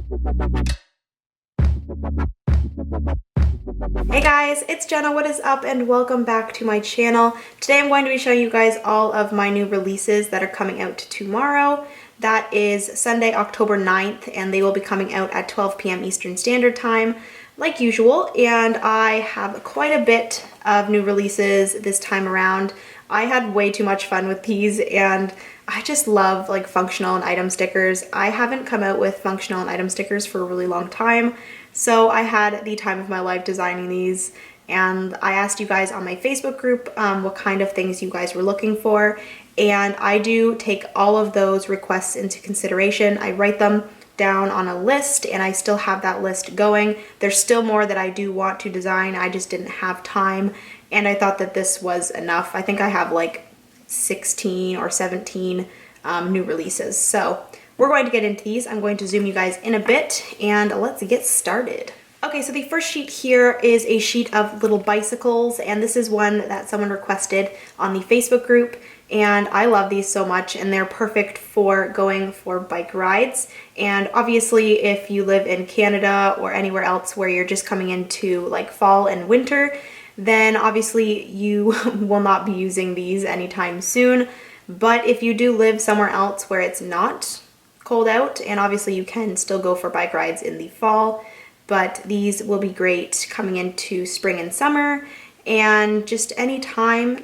Hey guys, it's Jenna, what is up, and welcome back to my channel. Today I'm going to be showing you guys all of my new releases that are coming out tomorrow. That is Sunday, October 9th, and they will be coming out at 12 p.m. Eastern Standard Time, like usual, and I have quite a bit of new releases this time around. I had way too much fun with these, and I just love like functional and item stickers. I haven't come out with functional and item stickers for a really long time, so I had the time of my life designing these, and I asked you guys on my Facebook group what kind of things you guys were looking for, and I do take all of those requests into consideration. I write them down on a list, and I still have that list going. There's still more that I do want to design, I just didn't have time, and I thought that this was enough. I think I have like 16 or 17 new releases. So we're going to get into these. I'm going to zoom you guys in a bit, and let's get started. Okay, so the first sheet here is a sheet of little bicycles, and this is one that someone requested on the Facebook group, and I love these so much, and they're perfect for going for bike rides. And obviously if you live in Canada or anywhere else where you're just coming into like fall and winter, then obviously you will not be using these anytime soon. But if you do live somewhere else where it's not cold out, and obviously you can still go for bike rides in the fall, but these will be great coming into spring and summer and just any time.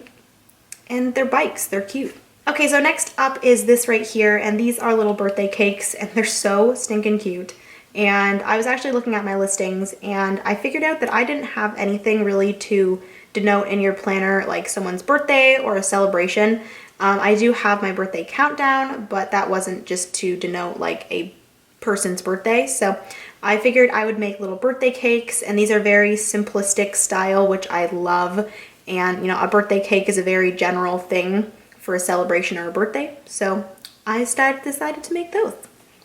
And they're bikes, they're cute. Okay, so next up is this right here, and these are little birthday cakes, and they're so stinking cute. And I was actually looking at my listings, and I figured out that I didn't have anything really to denote in your planner like someone's birthday or a celebration. I do have my birthday countdown, but that wasn't just to denote like a person's birthday. So I figured I would make little birthday cakes, and these are very simplistic style, which I love. And you know, a birthday cake is a very general thing for a celebration or a birthday. So I decided to make those.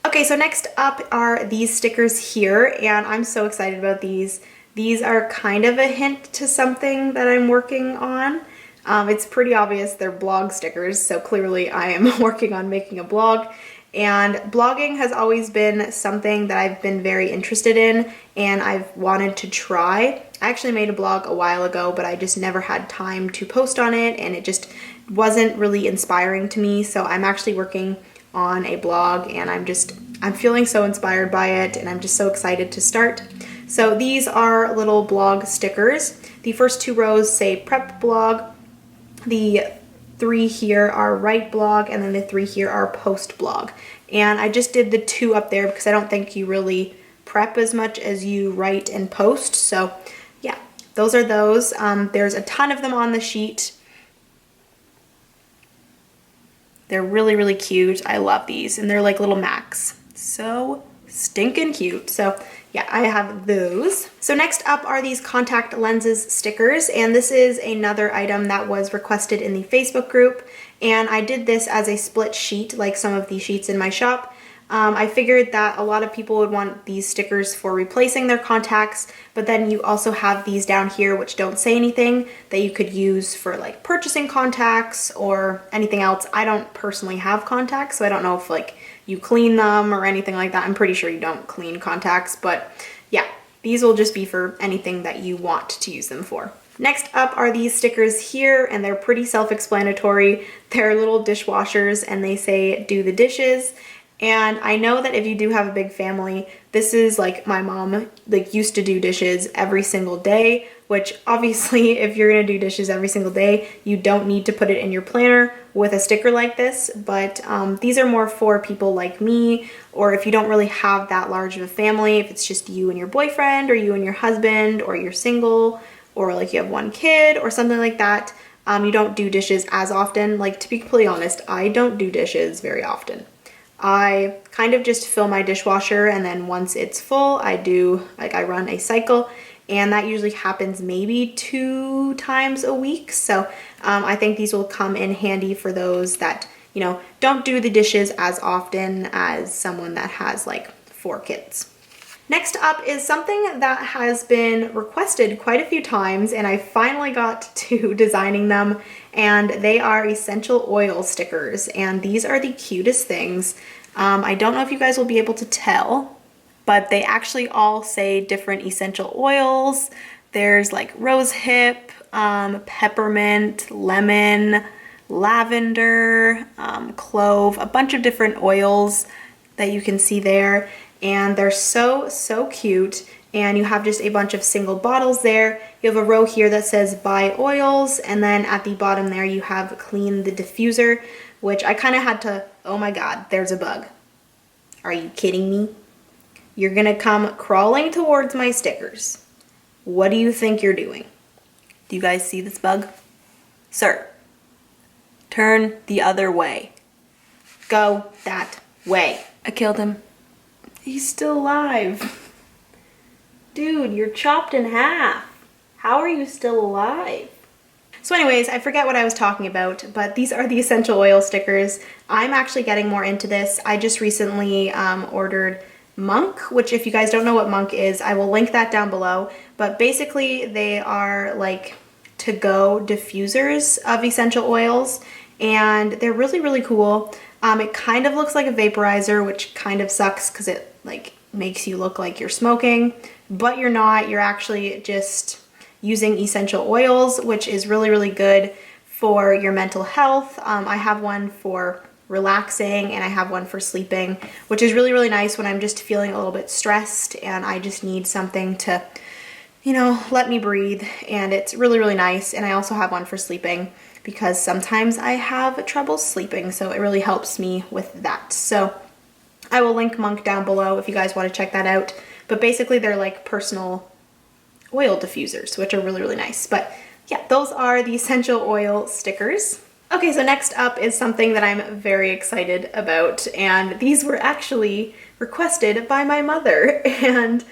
Okay, so next up are these stickers here, and I'm so excited about these. These are kind of a hint to something that I'm working on. It's pretty obvious they're blog stickers, so clearly I am working on making a blog. And blogging has always been something that I've been very interested in, and I've wanted to try. I actually made a blog a while ago, but I just never had time to post on it, and it just wasn't really inspiring to me. So I'm actually working on a blog, and I'm feeling so inspired by it, and I'm just so excited to start. So these are little blog stickers. The first two rows say prep blog. The three here are write blog, and then the three here are post blog. And I just did the two up there because I don't think you really prep as much as you write and post. So yeah, those are those. There's a ton of them on the sheet. They're really, really cute. I love these, and they're like little Macs. So stinking cute. So yeah, I have those. So next up are these contact lenses stickers, and this is another item that was requested in the Facebook group, and I did this as a split sheet like some of the sheets in my shop. I figured that a lot of people would want these stickers for replacing their contacts, but then you also have these down here which don't say anything that you could use for like purchasing contacts or anything else. I don't personally have contacts, so I don't know if like you clean them or anything like that. I'm pretty sure you don't clean contacts, but yeah, these will just be for anything that you want to use them for. Next up are these stickers here, and they're pretty self-explanatory. They're little dishwashers, and they say do the dishes. And I know that if you do have a big family, this is like my mom like used to do dishes every single day, which obviously if you're gonna do dishes every single day, you don't need to put it in your planner with a sticker like this. But these are more for people like me, or if you don't really have that large of a family, if it's just you and your boyfriend, or you and your husband, or you're single, or like you have one kid or something like that. You don't do dishes as often. Like, to be completely honest, I don't do dishes very often. I kind of just fill my dishwasher, and then once it's full, I run a cycle, and that usually happens maybe 2 times a week. So I think these will come in handy for those that, you know, don't do the dishes as often as someone that has like 4 kids. Next up is something that has been requested quite a few times, and I finally got to designing them, and they are essential oil stickers, and these are the cutest things. I don't know if you guys will be able to tell, but they actually all say different essential oils. There's like rose hip, peppermint, lemon, lavender, clove, a bunch of different oils that you can see there. And they're so cute. And you have just a bunch of single bottles there. You have a row here that says buy oils, and then at the bottom there you have clean the diffuser, which I kind of had to, oh my god, there's a bug. Are you kidding me? You're gonna come crawling towards my stickers. What do you think you're doing? Do you guys see this bug? Sir, turn the other way. Go that way. I killed him. He's still alive. Dude, you're chopped in half. How are you still alive? So anyways, I forget what I was talking about, but these are the essential oil stickers. I'm actually getting more into this. I just recently ordered MONQ, which if you guys don't know what MONQ is, I will link that down below. But basically they are like to-go diffusers of essential oils, and they're really cool. It kind of looks like a vaporizer, which kind of sucks because it like makes you look like you're smoking, but you're not. You're actually just using essential oils, which is really good for your mental health. I have one for relaxing and I have one for sleeping, which is really nice when I'm just feeling a little bit stressed and I just need something to, you know, let me breathe. And it's really nice. And I also have one for sleeping because sometimes I have trouble sleeping, so it really helps me with that. So I will link MONQ down below if you guys want to check that out. But basically they're like personal oil diffusers, which are really nice. But yeah, those are the essential oil stickers. Okay, so next up is something that I'm very excited about, and these were actually requested by my mother. And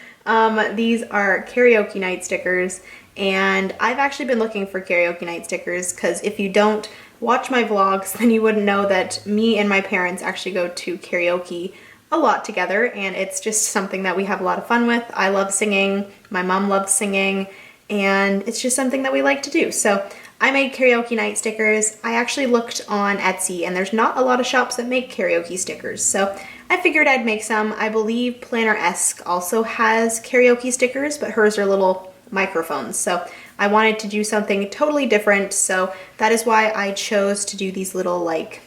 these are karaoke night stickers, and I've actually been looking for karaoke night stickers because if you don't watch my vlogs, then you wouldn't know that me and my parents actually go to karaoke a lot together, and it's just something that we have a lot of fun with. I love singing, my mom loves singing, and it's just something that we like to do. So I made karaoke night stickers. I actually looked on Etsy, and there's not a lot of shops that make karaoke stickers, so I figured I'd make some. I believe Planner-esque also has karaoke stickers, but hers are little microphones, so I wanted to do something totally different. So that is why I chose to do these little, like,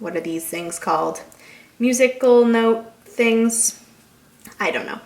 what are these things called? Musical note things? I don't know.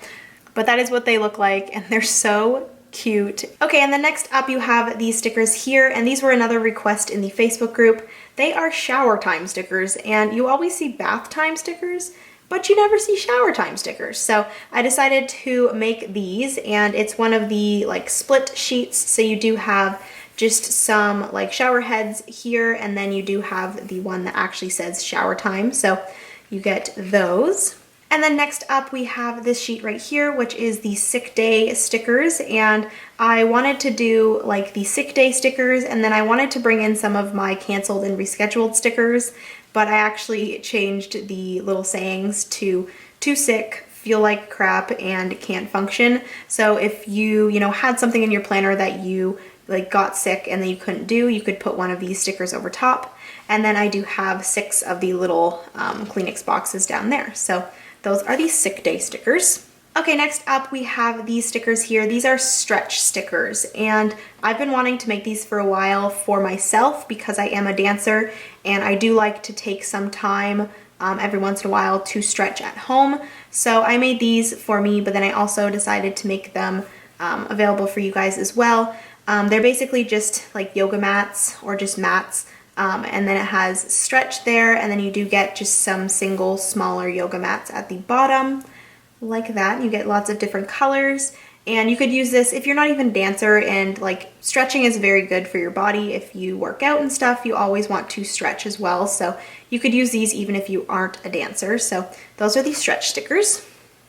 But that is what they look like, and they're so cute. Okay, and then next up you have these stickers here, and these were another request in the Facebook group. They are shower time stickers, and you always see bath time stickers, but you never see shower time stickers. So I decided to make these, and it's one of the like split sheets, so you do have just some like shower heads here, and then you do have the one that actually says shower time, so you get those. And then next up we have this sheet right here, which is the sick day stickers, and I wanted to do like the sick day stickers, and then I wanted to bring in some of my canceled and rescheduled stickers, but I actually changed the little sayings to too sick, feel like crap, and can't function. So if you had something in your planner that you like got sick and then you couldn't do, you could put one of these stickers over top. And then I do have 6 of the little Kleenex boxes down there. So those are the sick day stickers. Okay, next up we have these stickers here. These are stretch stickers, and I've been wanting to make these for a while for myself because I am a dancer and I do like to take some time every once in a while to stretch at home. So I made these for me, but then I also decided to make them available for you guys as well. They're basically just like yoga mats or just mats. And then it has stretch there, and then you do get just some single smaller yoga mats at the bottom like that. You get lots of different colors, and you could use this if you're not even a dancer, and like stretching is very good for your body. If you work out and stuff, you always want to stretch as well, so you could use these even if you aren't a dancer. So those are the stretch stickers.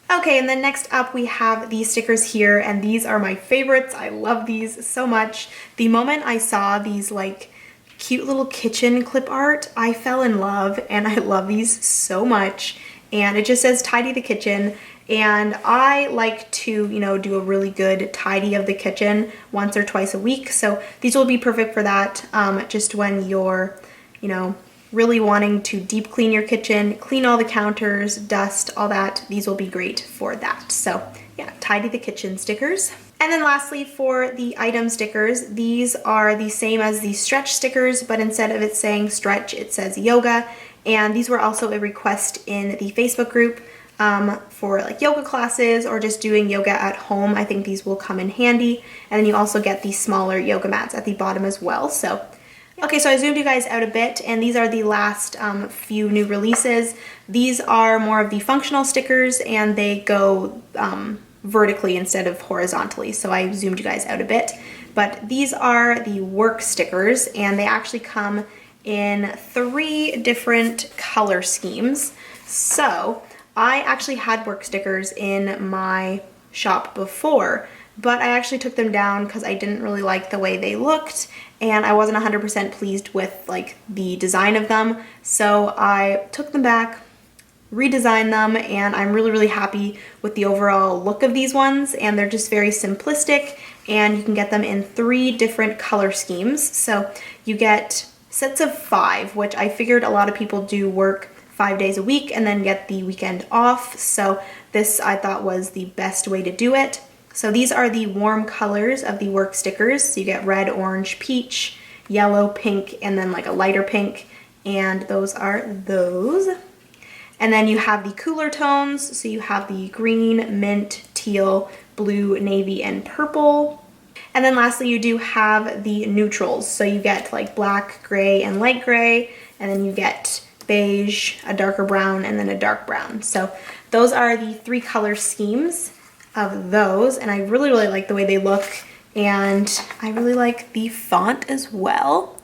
Okay, and then next up we have these stickers here, and these are my favorites. I love these so much. The moment I saw these like cute little kitchen clip art, I fell in love, and I love these so much. And it just says tidy the kitchen, and I like to do a really good tidy of the kitchen once or twice a week, so these will be perfect for that. Just when you're really wanting to deep clean your kitchen, clean all the counters, dust, all that, these will be great for that. So yeah, tidy the kitchen stickers. And then lastly, for the item stickers, these are the same as the stretch stickers, but instead of it saying stretch, it says yoga. And these were also a request in the Facebook group for like yoga classes or just doing yoga at home. I think these will come in handy. And then you also get the smaller yoga mats at the bottom as well. So okay, so I zoomed you guys out a bit, and these are the last few new releases. These are more of the functional stickers, and they go vertically instead of horizontally, so I zoomed you guys out a bit. But these are the work stickers, and they actually come in 3 different color schemes. So I actually had work stickers in my shop before, but I actually took them down because I didn't really like the way they looked, and I wasn't 100% pleased with like the design of them. So I took them back, redesigned them, and I'm really happy with the overall look of these ones, and they're just very simplistic, and you can get them in 3 different color schemes. So you get sets of 5, which I figured a lot of people do work 5 days a week and then get the weekend off. So this I thought was the best way to do it. So these are the warm colors of the work stickers. So you get red, orange, peach, yellow, pink, and then like a lighter pink. And those are those. And then you have the cooler tones. So you have the green, mint, teal, blue, navy, and purple. And then lastly, you do have the neutrals. So you get like black, gray, and light gray. And then you get beige, a darker brown, and then a dark brown. So those are the 3 color schemes of those, and I really like the way they look, and I really like the font as well.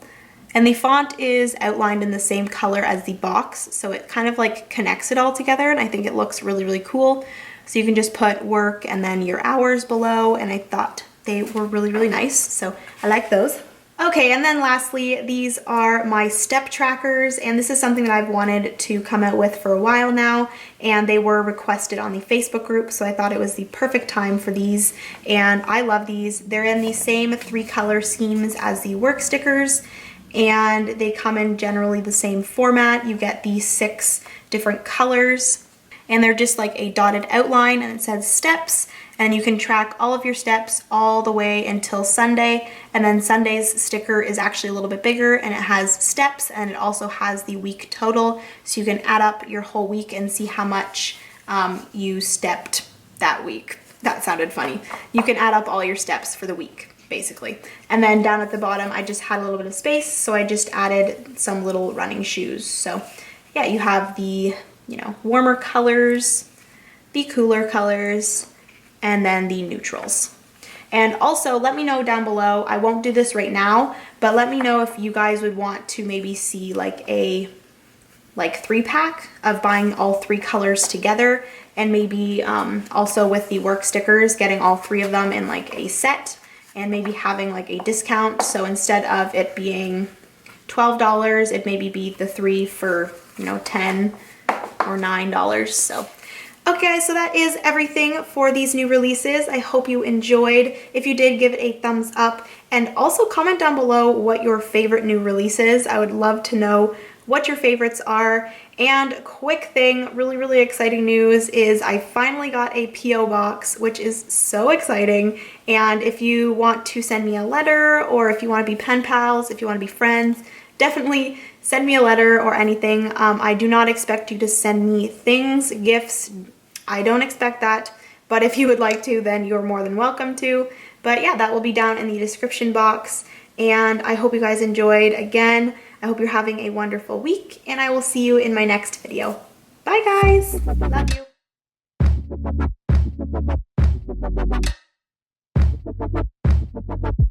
And the font is outlined in the same color as the box, so it kind of like connects it all together, and I think it looks really cool. So you can just put work and then your hours below, and I thought they were really nice, so I like those. Okay, and then lastly, these are my step trackers, and this is something that I've wanted to come out with for a while now, and they were requested on the Facebook group, so I thought it was the perfect time for these, and I love these. They're in the same 3 color schemes as the work stickers, and they come in generally the same format. You get the 6 different colors, and they're just like a dotted outline, and it says steps, and you can track all of your steps all the way until Sunday. And then Sunday's sticker is actually a little bit bigger, and it has steps, and it also has the week total. So you can add up your whole week and see how much you stepped that week. That sounded funny. You can add up all your steps for the week, basically. And then down at the bottom, I just had a little bit of space, so I just added some little running shoes. So yeah, you have the, you know, warmer colors, the cooler colors, and then the neutrals. And also let me know down below, I won't do this right now, but let me know if you guys would want to maybe see like a 3-pack of buying all 3 colors together, and maybe also with the work stickers, getting all 3 of them in like a set, and maybe having like a discount. So instead of it being $12, it maybe be the 3 for, you know, $10 or $9. So okay guys, so that is everything for these new releases. I hope you enjoyed. If you did, give it a thumbs up, and also comment down below what your favorite new release is. I would love to know what your favorites are. And quick thing, really exciting news is I finally got a P.O Box, which is so exciting. And if you want to send me a letter, or if you want to be pen pals, if you want to be friends, definitely send me a letter or anything. I do not expect you to send me things, gifts. I don't expect that, but if you would like to, then you're more than welcome to. But yeah, that will be down in the description box, and I hope you guys enjoyed. Again, I hope you're having a wonderful week, and I will see you in my next video. Bye guys, love you.